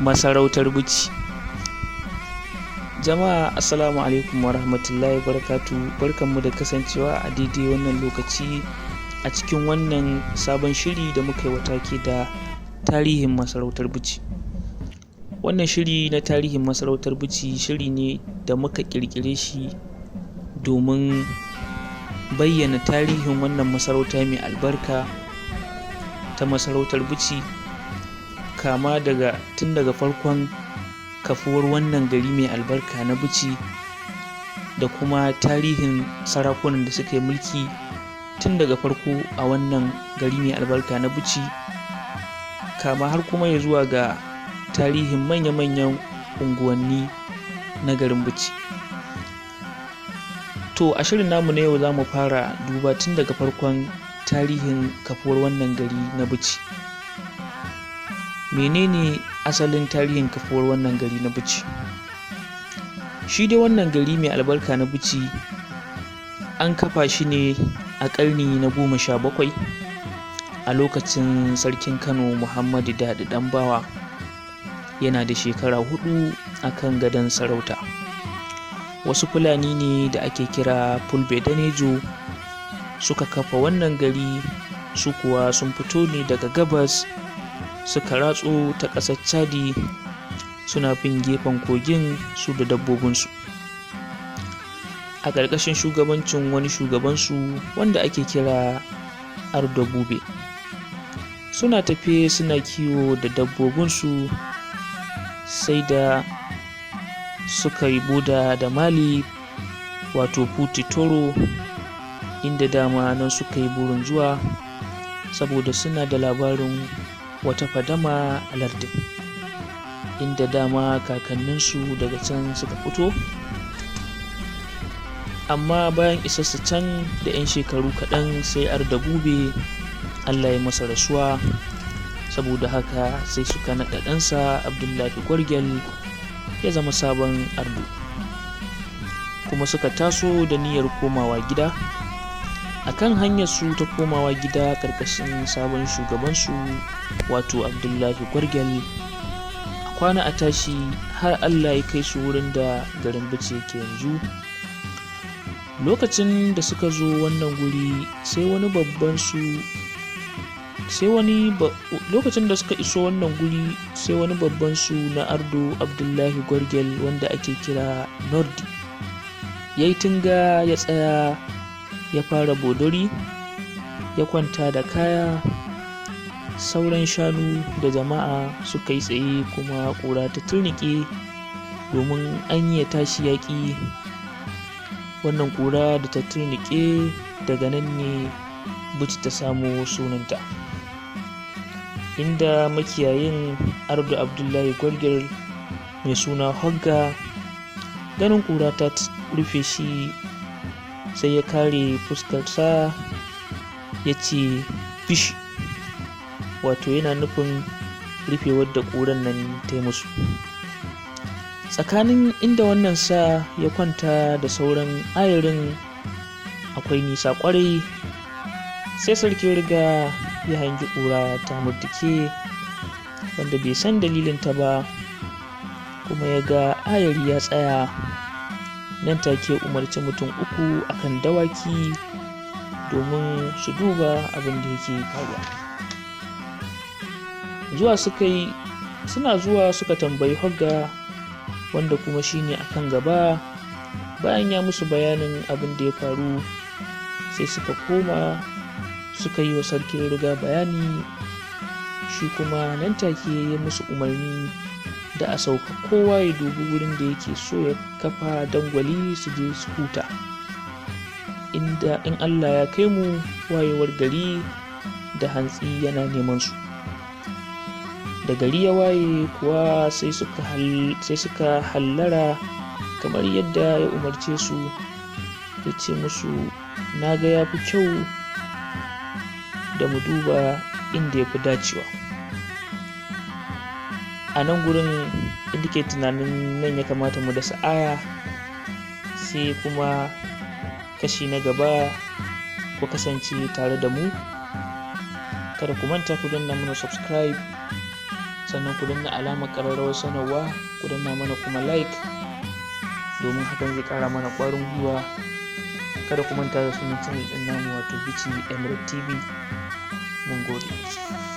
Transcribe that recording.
masarautar Bichi. Jama'a assalamu alaikum wa rahmatullahi barakatu, barkanmu da kasancewa a daidai wannan lokaci a cikin wannan sabon shiri da muka yi watake da tarihin masarautar Bichi. Wannan shiri na tarihin masarautar Bichi shiri ne da muka ƙirƙire shi domin bayyana tarihin wannan masarauta mai albarka ta masarautar Bichi, kama tun daga farkon kafuwar wannan gari mai albarka na Bichi da kuma tarihin sarakunan da suka yi mulki tun daga farko a wannan gari mai albarka na Bichi, kama har kuma ya zuwa ga tarihin manya-manyan unguwanni na garin Bichi. To a shirin namu na yau za mu fara duba tun daga farkon tarihin kafuwar wannan gari na Bichi. Menene asalin tarihin kafuwar wannan gari na Bichi? Shi dai wannan gari mai albarka na Bichi an kafa shi ne a ƙarni na 17 a lokacin sarkin Kano Muhammadu Dadi Ɗanbawa yana da shekara 4 a kan gadon sarauta. Wasu Fulani ne da ake kira Fulbe Danejo suka kafa wannan gari, su kuwa sun fito ne daga gabas suka ratso ta ƙasar Chadi suna bin gefen kogin su da dabbobinsu a ƙarƙashin shugabancin wani shugabansu wanda ake kira Ardo Bube. Suna tafe suna kiwo da dabbobinsu sai da suka yi boda da Mali wato Puti Toro, inda dama nan suka yi burin zuwa saboda suna da labarin wata fadama a lardin, inda dama kakanninsu daga can suka fito. Amma bayan isarsu can da 'yan shekaru kaɗan sai Ardo Bube Allah ya masa rasuwa, saboda haka sai suka naɗa ɗansa Abdullahi Gwargyal ya zama sabon Ardo, kuma suka taso da niyyar komawa gida. Akan hanyar su ta komawa gida ƙarƙashin sabon shugabansu wato Abdullahi Gwargyal, a kwana a tashi har Allah ya kai su wurin da garin Bichi yake yanzu. Lokacin da suka zo wannan guri lokacin da suka iso wannan guri sai wani babban su na Ardo Abdullahi Gwargyal wanda ake kira Nordi ya yi tunga, ya tsaya ya fara bodori, ya kwanta da kaya. Sauran shanu da jama'a suka yi tsaye kuma ƙura ta turnike domin an yi tashi yaƙi. Wannan ƙura da ta turnike daga nan ne Bichi ta samo sunanta, inda makiyayin Ardo Abdullahi Gwargyal mai suna Hogga ganin ƙura ta rufe shi sai ya kare fuskarsa ya ce fish, wato yana nufin rufewar da ƙuran nan ta yi musu. Tsakanin inda wannan sa ya kwanta da sauran ayarin akwai nisa ƙwarai, sai sarki riga ya hangi ƙura ta murtuke wanda bai san dalilinta ba, kuma ya ga ayari ya tsaya. Nan take umarci mutum 3 akan dawaki domin su duba abin da yake faruwa. Suna zuwa suka tambayi Hogga wanda kuma shine akan gaba. Bayan ya musu bayanin abin da ya faru sai suka koma suka yi wa sarkin riga bayani, shi kuma nan take ya musu umarni da a sauka kowa ya dubi wurin da yake so ya kafa dangwali su je su huta, inda in Allah ya kai mu wayewar gari da hantsi yana neman su. Da gari ya waye kuwa sai suka hallara kamar yadda ya umarce su, ya ce musu na ga ya fi kyau da mu duba inda ya fi dacewa. A nan gurin inda ke tunanin nan ya kamata mu dasa aya, sai kuma kashi na gaba ku kasance tare da mu. Kada ku manta ku danna mana subscribe sannan ku danna alamar ƙararrawar sanarwa, ku danna mana kuma like domin hakan zai ƙara mana ƙwarin gwiwa. Kada ku manta da sunan channel ɗin namu wato Bichi Emirate TV. Mun gode.